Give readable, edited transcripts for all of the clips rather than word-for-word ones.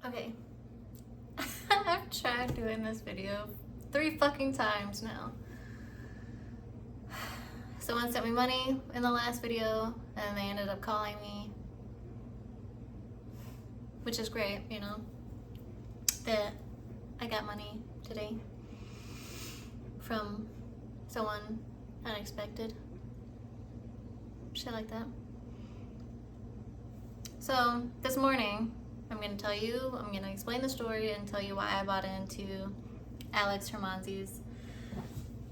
Okay. I've tried doing this video 3 fucking times now. Someone sent me money in the last video and they ended up calling me, which is great, you know, that I got money today from someone unexpected. Shit like that. So this morning, I'm going to explain the story and tell you why I bought into Alex Hormozi's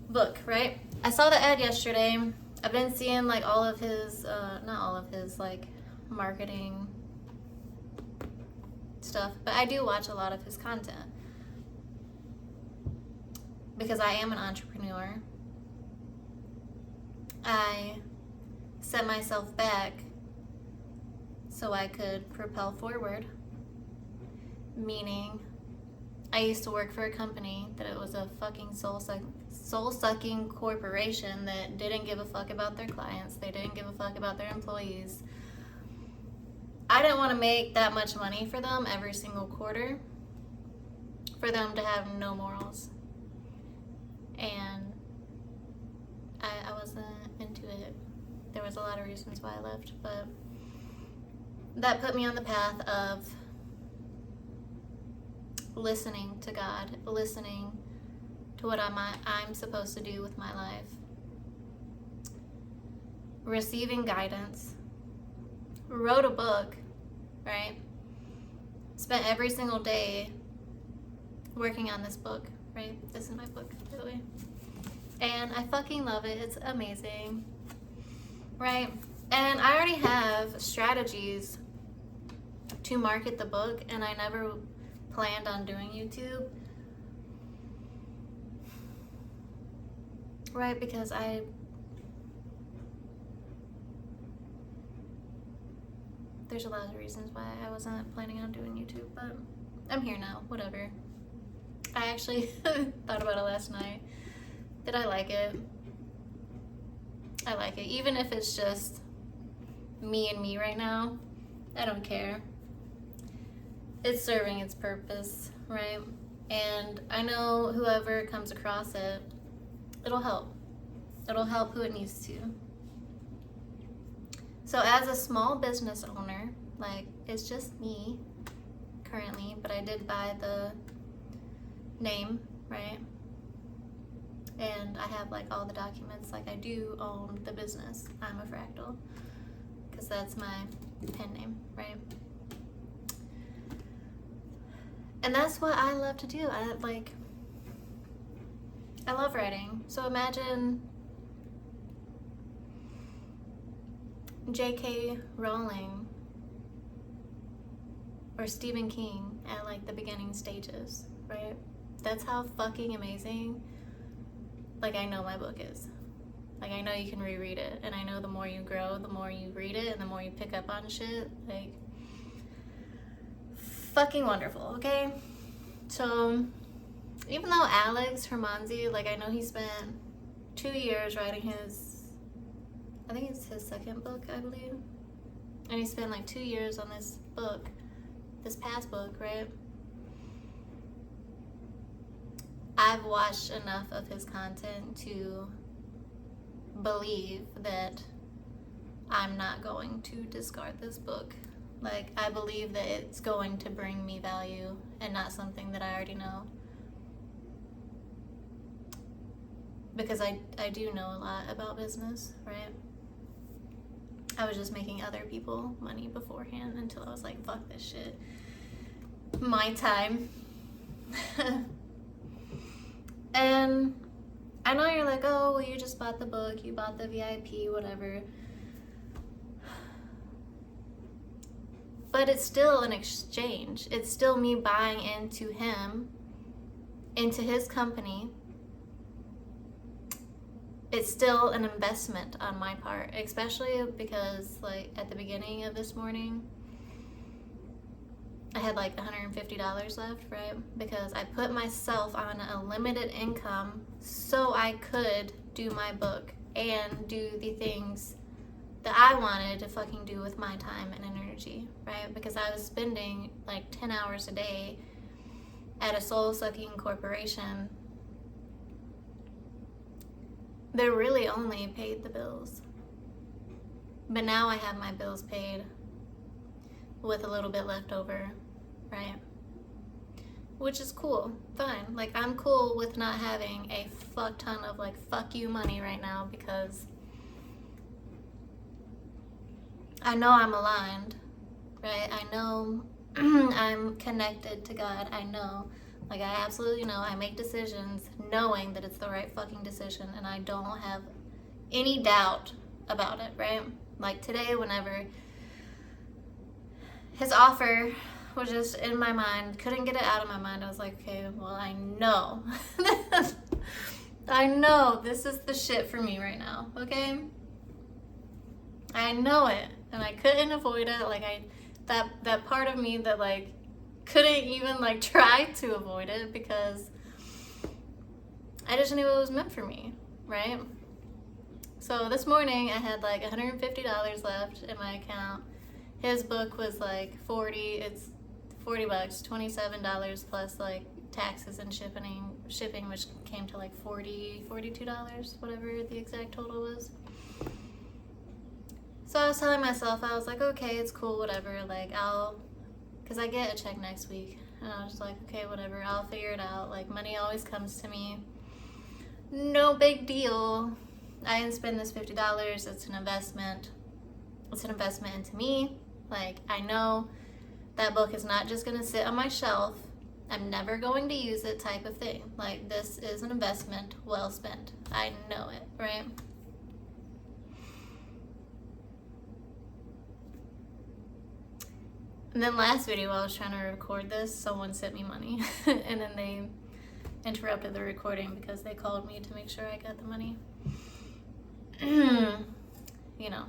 book, right? I saw the ad yesterday. I've been seeing like all of his, not all of his like marketing stuff, but I do watch a lot of his content because I am an entrepreneur. I set myself back so I could propel forward, meaning I used to work for a company that it was a fucking soul-sucking corporation that didn't give a fuck about their clients. They didn't give a fuck about their employees. I didn't want to make that much money for them every single quarter for them to have no morals. And I wasn't into it. There was a lot of reasons why I left, but that put me on the path of listening to God, listening to what I'm supposed to do with my life, receiving guidance, wrote a book, right? Spent every single day working on this book, right? This is my book, by the way. And I fucking love it. It's amazing, right? And I already have strategies to market the book, and I never planned on doing YouTube, right? Because there's a lot of reasons why I wasn't planning on doing YouTube, but I'm here now, whatever. I actually thought about it last night. Did I like it? I like it. Even if it's just me and me right now, I don't care. It's serving its purpose, right? And I know whoever comes across it, it'll help. It'll help who it needs to. So as a small business owner, like, it's just me currently, but I did buy the name, right? And I have like all the documents, like I do own the business. I'm a Fractal, because that's my pen name, right? And that's what I love to do. I love writing. So imagine J.K. Rowling or Stephen King at like the beginning stages, right? That's how fucking amazing, like, I know my book is. Like, I know you can reread it, and I know the more you grow, the more you read it, and the more you pick up on shit. Like, fucking wonderful, okay? So, even though Alex Hormozi, like, I know he spent 2 years writing I think it's his second book, I believe. And he spent like 2 years on this book, this past book, right? I've watched enough of his content to believe that I'm not going to discard this book. Like, I believe that it's going to bring me value and not something that I already know. Because I do know a lot about business, right? I was just making other people money beforehand until I was like, fuck this shit. My time. And I know you're like, oh, well, you just bought the book, you bought the VIP, whatever. But it's still an exchange. It's still me buying into him, into his company. It's still an investment on my part, especially because, like, at the beginning of this morning, I had like $150 left, right? Because I put myself on a limited income so I could do my book and do the things that I wanted to fucking do with my time and energy, right? Because I was spending like 10 hours a day at a soul-sucking corporation that really only paid the bills. But now I have my bills paid with a little bit left over, right? Which is cool, fine. Like, I'm cool with not having a fuck ton of like fuck you money right now, because I know I'm aligned, right? I know I'm connected to God. I know, like, I absolutely know I make decisions knowing that it's the right fucking decision, and I don't have any doubt about it, right? Like today, whenever his offer was just in my mind, couldn't get it out of my mind, I was like, okay, well, I know. I know this is the shit for me right now, okay? I know it, and I couldn't avoid it. Like, that part of me that like couldn't even like try to avoid it, because I just knew it was meant for me, right? So this morning I had like $150 left in my account. His book was like 40, it's $40, $27 plus like taxes and shipping, which came to like $42, whatever the exact total was. So I was telling myself, I was like, okay, it's cool, whatever, like because I get a check next week, and I was just like, okay, whatever, I'll figure it out, like money always comes to me, no big deal. I didn't spend this $50, it's an investment into me. Like, I know that book is not just gonna sit on my shelf, I'm never going to use it type of thing. Like, this is an investment well spent, I know it, right? And then last video, while I was trying to record this, someone sent me money and then they interrupted the recording because they called me to make sure I got the money. You know.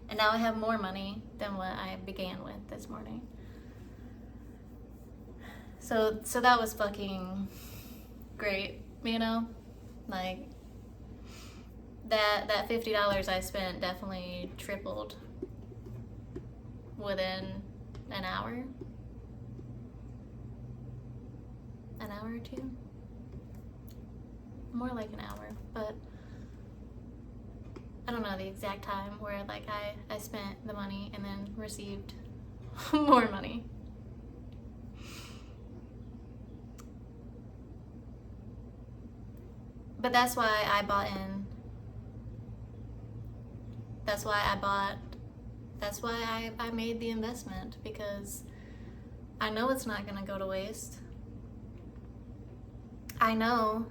And now I have more money than what I began with this morning. So that was fucking great, you know? Like, that $50 I spent definitely tripled within an hour or two, more like an hour, but I don't know the exact time where like I spent the money and then received more money. But that's why I bought in. That's why I made the investment, because I know it's not gonna go to waste. I know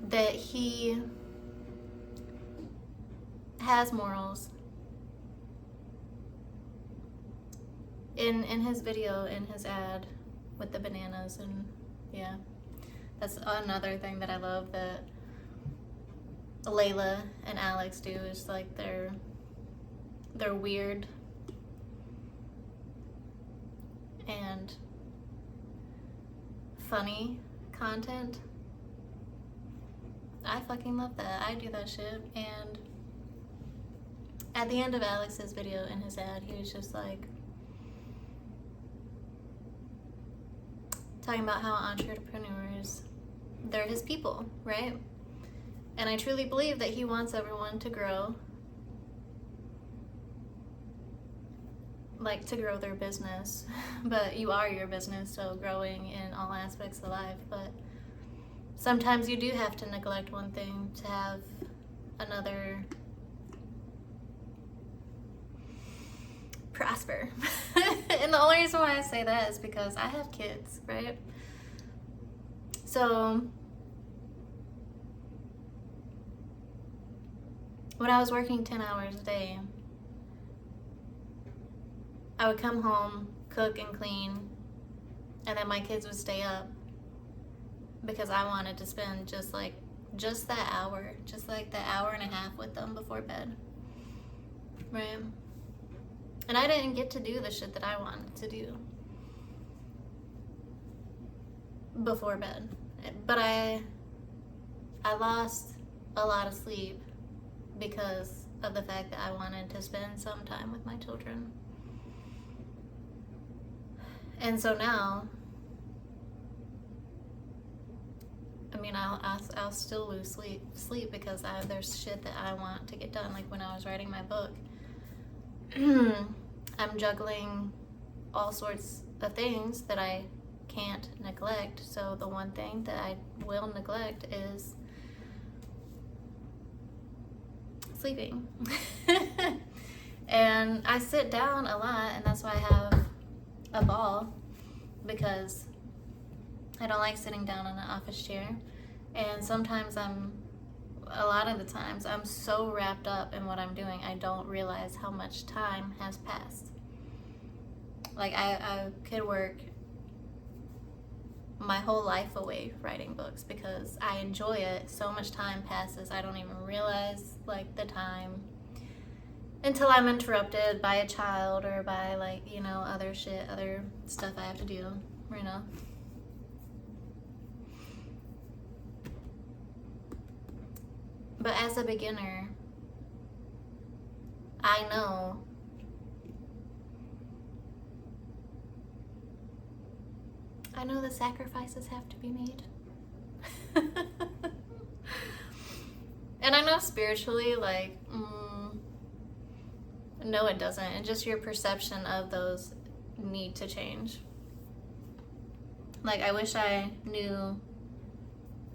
that he has morals. In his video, in his ad with the bananas, and yeah, that's another thing that I love that Layla and Alex do, is like they're weird and funny content. I fucking love that. I do that shit. And at the end of Alex's video in his ad, he was just like talking about how entrepreneurs, they're his people, right? And I truly believe that he wants everyone to grow, like to grow their business. But you are your business, so growing in all aspects of life. But sometimes you do have to neglect one thing to have another prosper. And the only reason why I say that is because I have kids, right? So when I was working 10 hours a day, I would come home, cook and clean, and then my kids would stay up because I wanted to spend just that hour, just like that hour and a half with them before bed, right? And I didn't get to do the shit that I wanted to do before bed, but I lost a lot of sleep because of the fact that I wanted to spend some time with my children. And so now, I mean, I'll still lose sleep because there's shit that I want to get done. Like when I was writing my book, I'm juggling all sorts of things that I can't neglect. So the one thing that I will neglect is sleeping. And I sit down a lot, and that's why I have a ball, because I don't like sitting down on an office chair. And sometimes a lot of the times, I'm so wrapped up in what I'm doing, I don't realize how much time has passed. Like, I could work my whole life away writing books because I enjoy it. So much time passes, I don't even realize, like, the time until I'm interrupted by a child or by, like, you know, other stuff I have to do, you know. But as a beginner, I know the sacrifices have to be made. And I know spiritually, like, no, it doesn't. And just your perception of those need to change. Like, I wish I knew,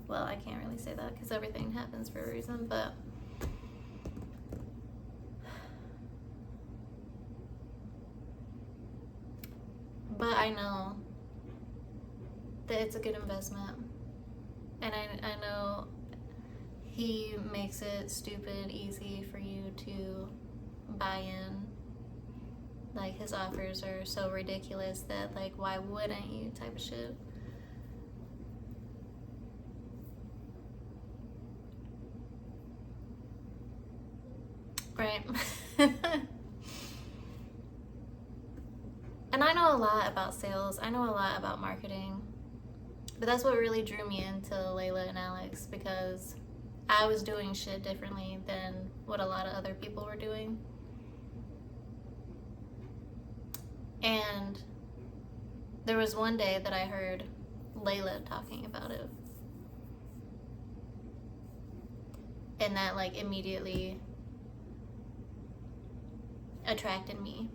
well, I can't really say that because everything happens for a reason, but I know that it's a good investment. And I know he makes it stupid easy for you to buy in. Like, his offers are so ridiculous that, like, why wouldn't you type of shit. Right. And I know a lot about sales. I know a lot about marketing. But that's what really drew me into Layla and Alex, because I was doing shit differently than what a lot of other people were doing. And there was one day that I heard Layla talking about it. And that, like, immediately attracted me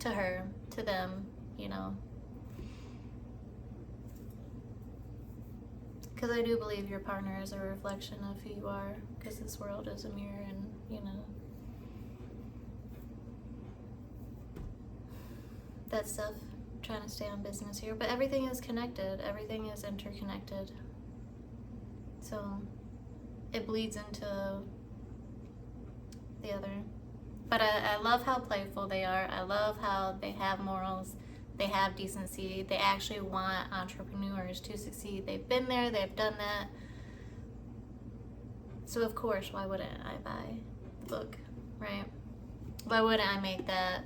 to her, to them, you know. Because I do believe your partner is a reflection of who you are, because this world is a mirror, and, you know, that stuff, trying to stay on business here. But everything is connected, everything is interconnected. So it bleeds into the other. But I love how playful they are. I love how they have morals. They have decency. They actually want entrepreneurs to succeed. They've been there. They've done that. So of course, why wouldn't I buy the book, right? Why wouldn't I make that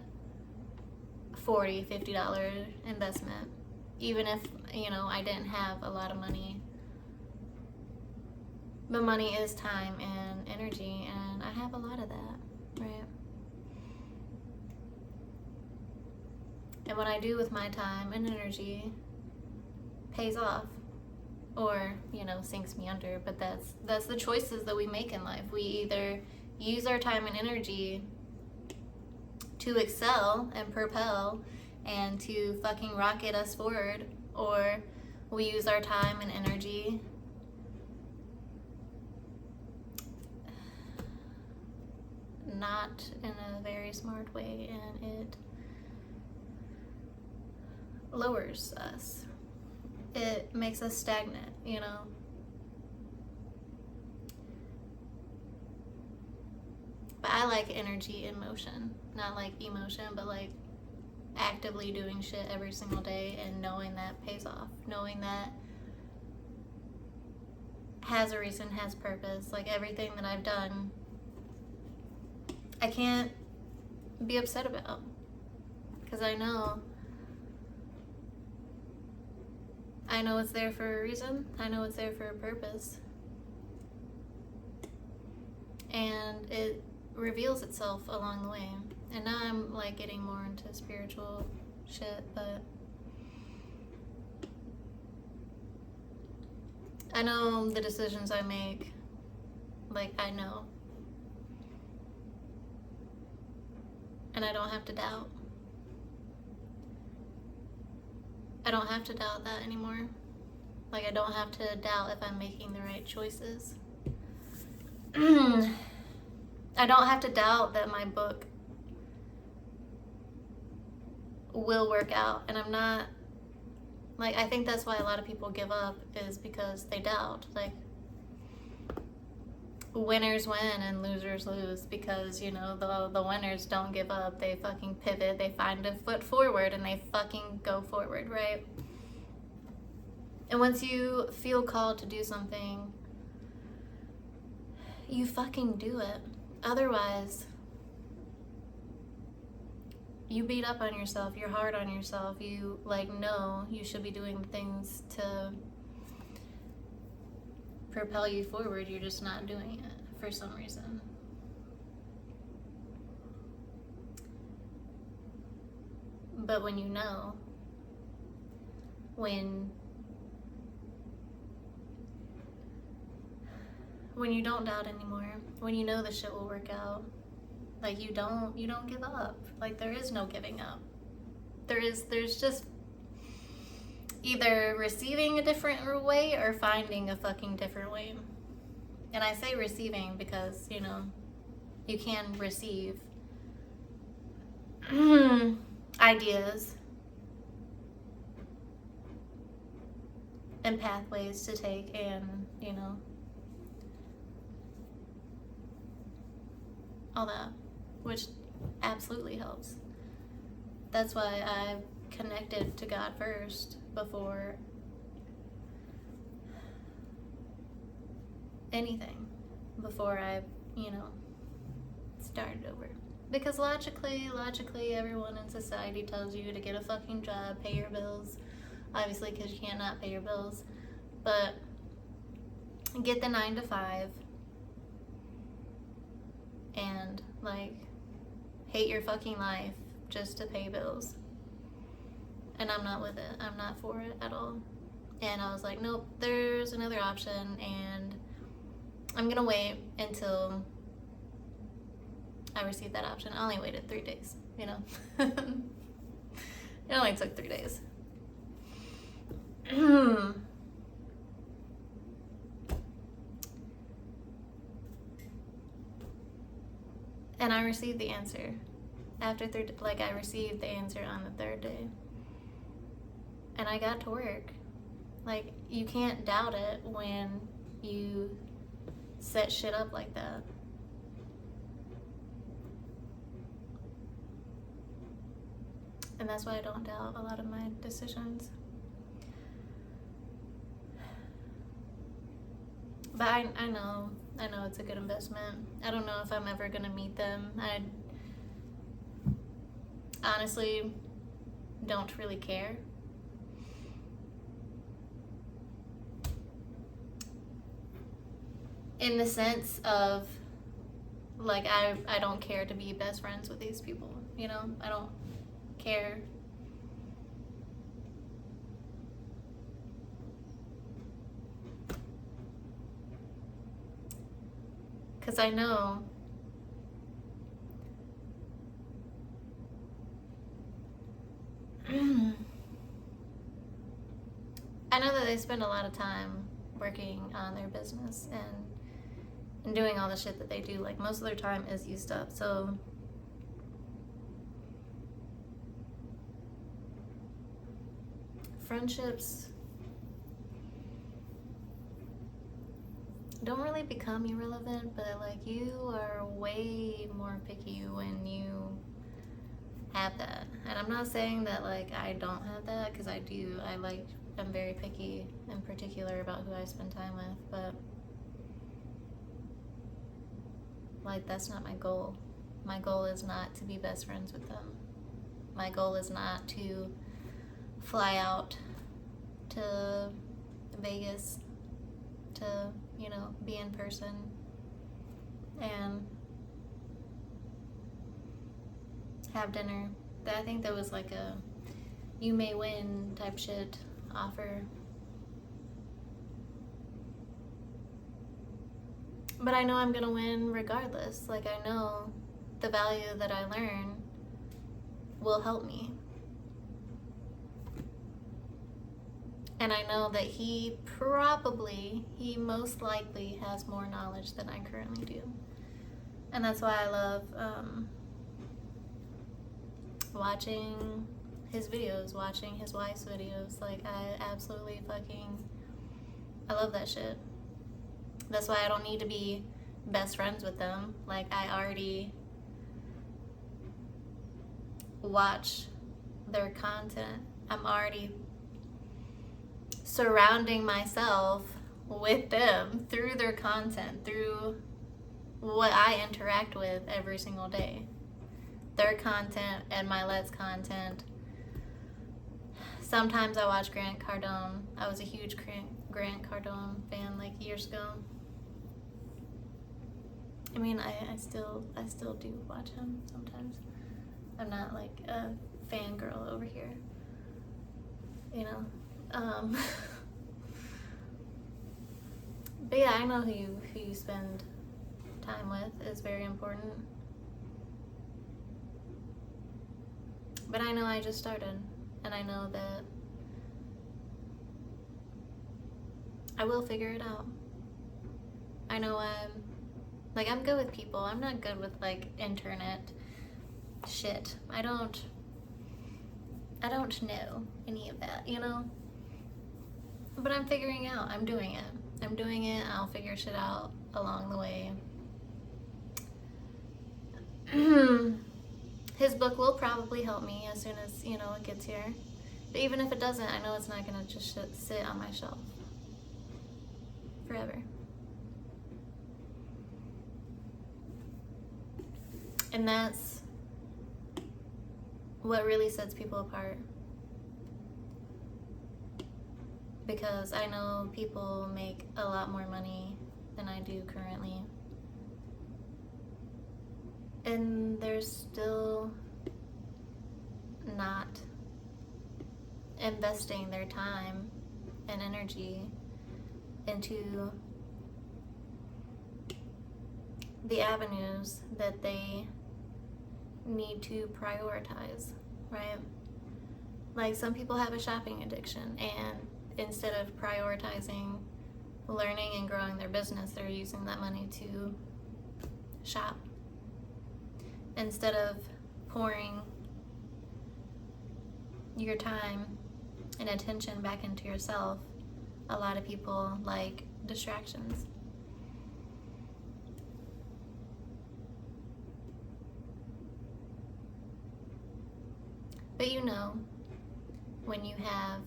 $40, $50 investment? Even if, you know, I didn't have a lot of money. But money is time and energy, and I have a lot of that, right? And what I do with my time and energy pays off, or, you know, sinks me under. But that's the choices that we make in life. We either use our time and energy to excel and propel and to fucking rocket us forward, or we use our time and energy not in a very smart way, and it lowers us. It makes us stagnant, you know. But I like energy in motion, not like emotion, but like actively doing shit every single day and knowing that pays off, knowing that has a reason, has purpose. Like, everything that I've done, I can't be upset about, because I know it's there for a reason. I know it's there for a purpose. And it reveals itself along the way. And now I'm like getting more into spiritual shit, but I know the decisions I make, like I know. And I don't have to doubt. I don't have to doubt that anymore. Like I don't have to doubt if I'm making the right choices. I don't have to doubt that my book will work out. And I'm not, like, I think that's why a lot of people give up, is because they doubt. Like, winners win and losers lose, because, you know, the winners don't give up. They fucking pivot, they find a foot forward, and they fucking go forward, right? And once you feel called to do something, you fucking do it. Otherwise, you beat up on yourself, you're hard on yourself, you like know you should be doing things to propel you forward, you're just not doing it for some reason. But when you know, when you don't doubt anymore, when you know the shit will work out, like you don't give up. Like there is no giving up. There's just either receiving a different way or finding a fucking different way. And I say receiving because, you know, you can receive ideas and pathways to take, and, you know, all that, which absolutely helps. That's why I connected to God first before anything, before I, you know, started over. Because logically, everyone in society tells you to get a fucking job, pay your bills, obviously because you can't not pay your bills, but get the 9 to 5 and like hate your fucking life just to pay bills. And I'm not with it. I'm not for it at all. And I was like, nope, there's another option, and I'm gonna wait until I received that option. I only waited 3 days, you know. It only took 3 days. And I received the answer after I received the answer on the 3rd day. And I got to work. Like, you can't doubt it when you set shit up like that. And that's why I don't doubt a lot of my decisions. But I know it's a good investment. I don't know if I'm ever gonna meet them. I honestly don't really care. In the sense of, like, I don't care to be best friends with these people, you know? I don't care. Because I know that they spend a lot of time working on their business and doing all the shit that they do. Like, most of their time is used up. So friendships don't really become irrelevant, but like, you are way more picky when you have that. And I'm not saying that like I don't have that, because I do. I'm very picky and particular about who I spend time with, but like, that's not my goal. My goal is not to be best friends with them. My goal is not to fly out to Vegas to, you know, be in person. and have dinner. I think there was like a you may win type shit offer. But I know I'm gonna win regardless. Like, I know the value that I learn will help me. And I know that he most likely has more knowledge than I currently do. And that's why I love watching his videos, watching his wife's videos. Like, I love that shit. That's why I don't need to be best friends with them. Like, I already watch their content. I'm already surrounding myself with them through their content, through what I interact with every single day. Their content and my Let's content. Sometimes I watch Grant Cardone. I was a huge Grant Cardone fan like years ago. I mean, I still do watch him sometimes. I'm not like a fangirl over here, you know. But yeah, I know who you spend time with is very important. But I know I just started, and I know that I will figure it out. I know I'm good with people. I'm not good with like internet shit. I don't know any of that, you know? But I'm figuring out. I'm doing it. I'll figure shit out along the way. His book will probably help me as soon as, you know, it gets here. But even if it doesn't, I know it's not gonna just sit on my shelf forever. And that's what really sets people apart. Because I know people make a lot more money than I do currently. And they're still not investing their time and energy into the avenues that they need to prioritize, right? Like, some people have a shopping addiction, and instead of prioritizing learning and growing their business, they're using that money to shop. Instead of pouring your time and attention back into yourself, a lot of people like distractions. But you know, when you have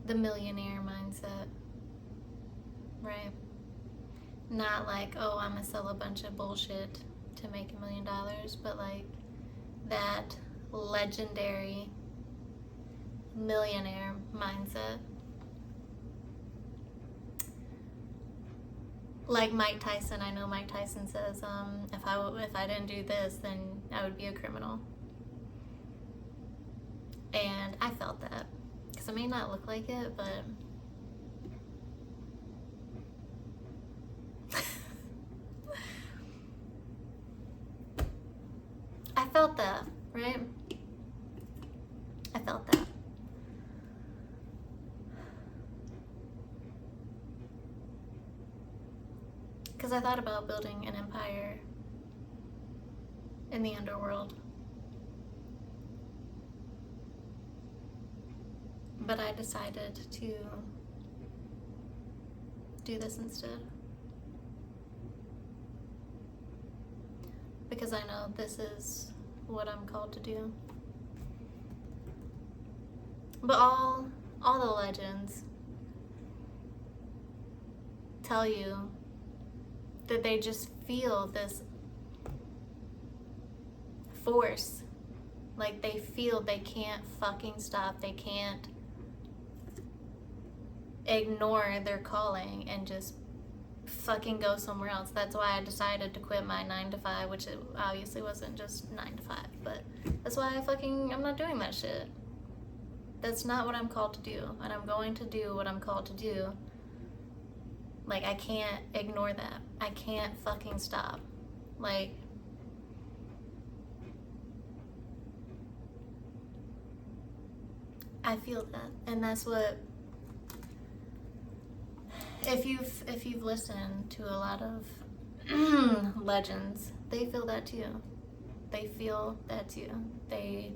the millionaire mindset, right? Not like, oh, I'm gonna sell a bunch of bullshit to make $1 million, but like that legendary millionaire mindset. Like Mike Tyson, I know Mike Tyson says, if I didn't do this, then I would be a criminal. And I felt that, because I may not look like it, but I felt that, right? I felt that. Because I thought about building an empire in the underworld. But I decided to do this instead. Because I know this is what I'm called to do. But all the legends tell you that they just feel this force. Like, they feel they can't fucking stop. They can't ignore their calling and just fucking go somewhere else. That's why I decided to quit my 9 to 5, which it obviously wasn't just 9 to 5, but that's why I'm not doing that shit. That's not what I'm called to do, and I'm going to do what I'm called to do. Like, I can't ignore that. I can't fucking stop. Like, I feel that, and that's what, if you've listened to a lot of legends, they feel that too. They feel that too. They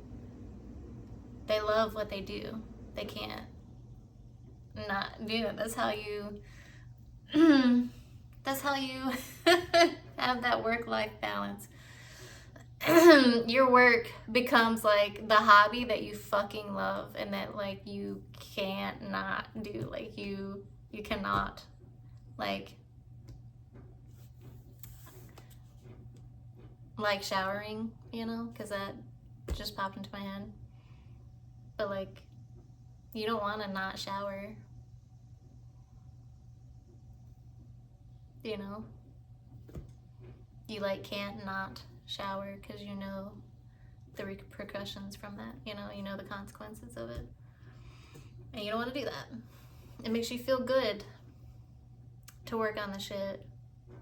love what they do. They can't not do it. That's how you have that work-life balance. Your work becomes like the hobby that you fucking love and that like you can't not do. Like you cannot, like showering, you know, because that just popped into my head. But like, you don't want to not shower, you know? You like can't not shower because you know the repercussions from that, you know the consequences of it, and you don't want to do that. It makes you feel good to work on the shit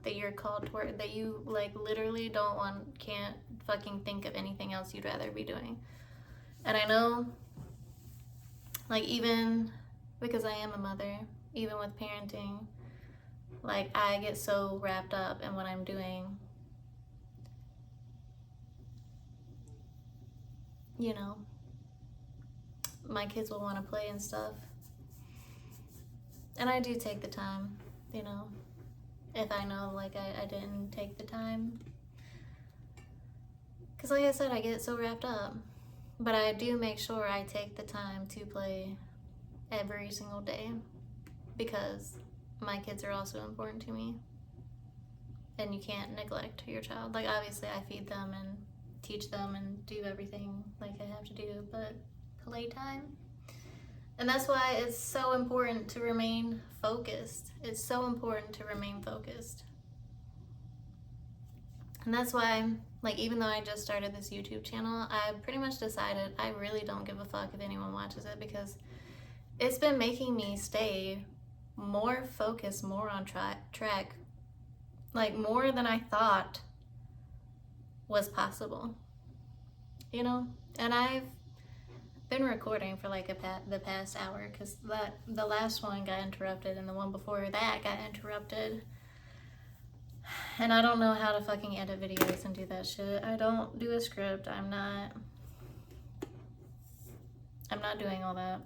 that you're called to work, that you like literally can't fucking think of anything else you'd rather be doing. And I know, like, even because I am a mother, even with parenting, like, I get so wrapped up in what I'm doing. You know, my kids will want to play and stuff. And I do take the time, you know, if I know, like, I didn't take the time. Because, like I said, I get so wrapped up. But I do make sure I take the time to play every single day. Because my kids are also important to me. And you can't neglect your child. Like, obviously, I feed them and teach them and do everything like I have to do, but playtime. And that's why it's so important to remain focused. It's so important to remain focused. And that's why, like, even though I just started this YouTube channel, I pretty much decided I really don't give a fuck if anyone watches it, because it's been making me stay more focused, more on track, like more than I thought was possible, you know? And I've been recording for like the past hour, because the last one got interrupted and the one before that got interrupted, and I don't know how to fucking edit videos and do that shit. I don't do a script. I'm not doing all that,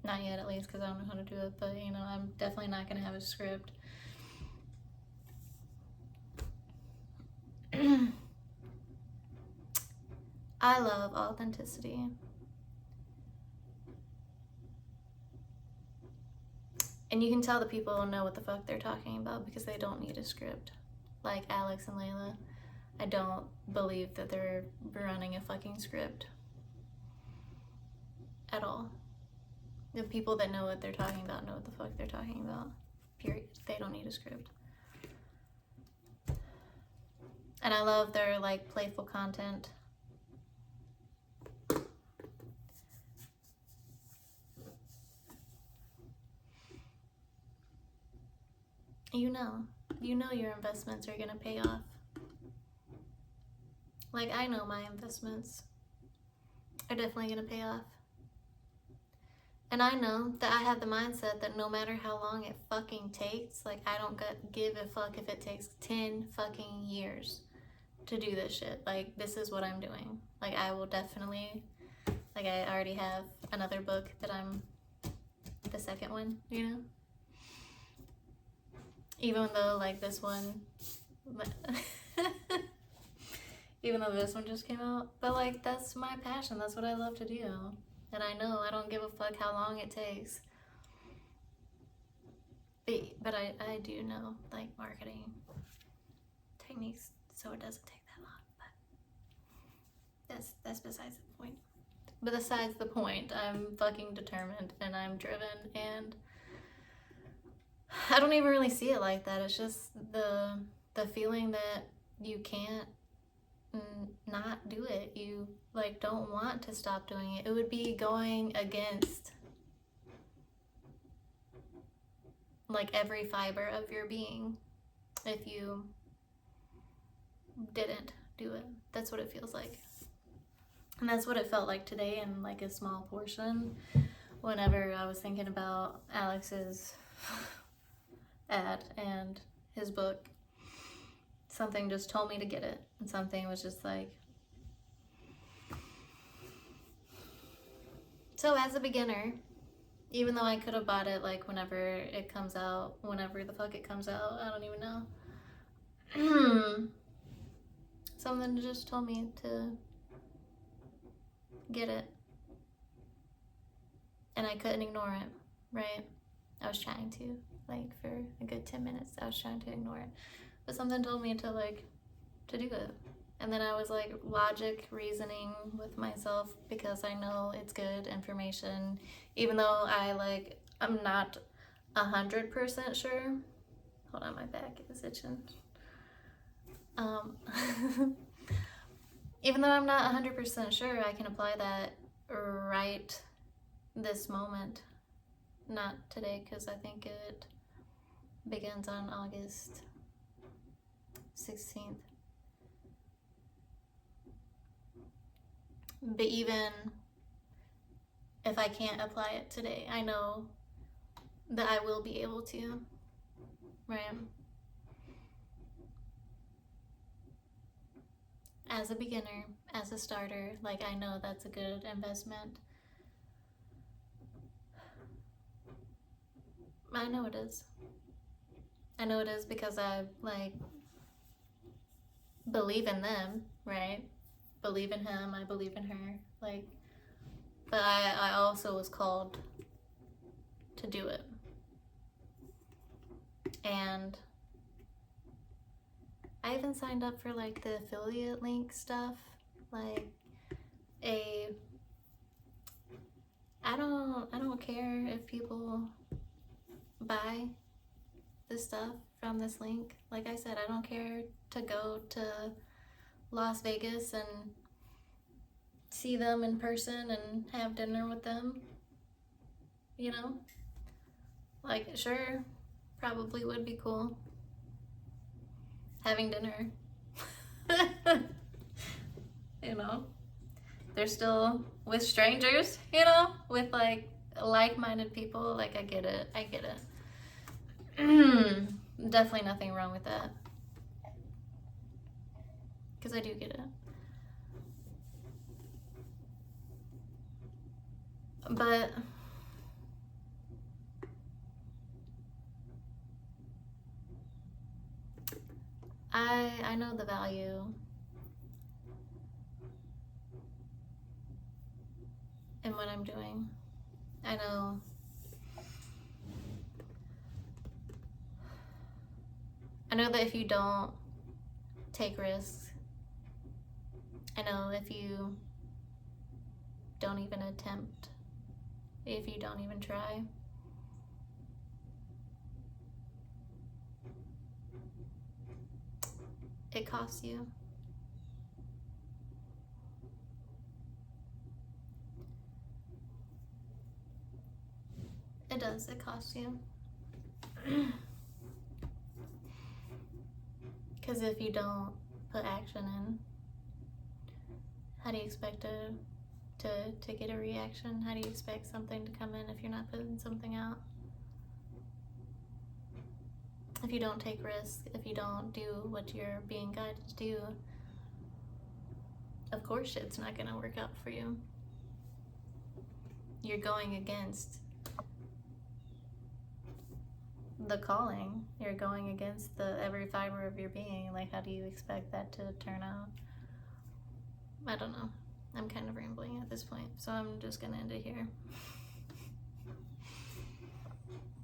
not yet, at least, because I don't know how to do it. But you know, I'm definitely not gonna have a script. I love authenticity. And you can tell the people know what the fuck they're talking about because they don't need a script. Like Alex and Layla, I don't believe that they're running a fucking script at all. The people that know what they're talking about know what the fuck they're talking about. Period. They don't need a script. And I love their like playful content. You know your investments are gonna pay off. Like, I know my investments are definitely gonna pay off. And I know that I have the mindset that no matter how long it fucking takes, like, I don't give a fuck if it takes 10 fucking years to do this shit. Like, this is what I'm doing. Like, I will definitely, like, I already have another book that I'm the second one, you know? Even though, like, this one, even though this one just came out, but, like, that's my passion. That's what I love to do. And I know I don't give a fuck how long it takes. But I do know, like, marketing techniques, so it doesn't take that long. But that's besides the point. But besides the point, I'm fucking determined and I'm driven, and I don't even really see it like that. It's just the feeling that you can't not do it. You like don't want to stop doing it. It would be going against like every fiber of your being if you didn't do it. That's what it feels like. And that's what it felt like today in like a small portion whenever I was thinking about Alex's ad and his book. Something just told me to get it, and something was just like, so as a beginner, even though I could have bought it like whenever it comes out, whenever the fuck it comes out, I don't even know. Something just told me to get it, and I couldn't ignore it, right? I was trying to, like, for a good 10 minutes, I was trying to ignore it, but something told me to, like, to do it. And then I was, like, logic reasoning with myself because I know it's good information, even though I'm not 100% sure. Hold on, my back is itching. Even though I'm not 100% sure, I can apply that right this moment. Not today, because I think it begins on August 16th. But even if I can't apply it today, I know that I will be able to, right? As a beginner, as a starter, like, I know that's a good investment. I know it is. I know it is because I, like, believe in them, right? Believe in him, I believe in her, like, but I also was called to do it. And I even signed up for like the affiliate link stuff, like I don't care if people buy this stuff from this link. Like I said, I don't care to go to Las Vegas and see them in person and have dinner with them, you know? Like, sure, probably would be cool having dinner. You know? They're still with strangers, you know? With like like-minded people. Like, I get it. Definitely nothing wrong with that. Because I do get it. But I know the value in what I'm doing. I know that if you don't take risks, I know if you don't even attempt, if you don't even try, it costs you. It does, it costs you. Because if you don't put action in, how do you expect to get a reaction? How do you expect something to come in if you're not putting something out? If you don't take risks, if you don't do what you're being guided to do, of course shit's not gonna work out for you. You're going against the calling. You're going against the every fiber of your being. Like, how do you expect that to turn out? I don't know. I'm kind of rambling at this point, so I'm just gonna end it here.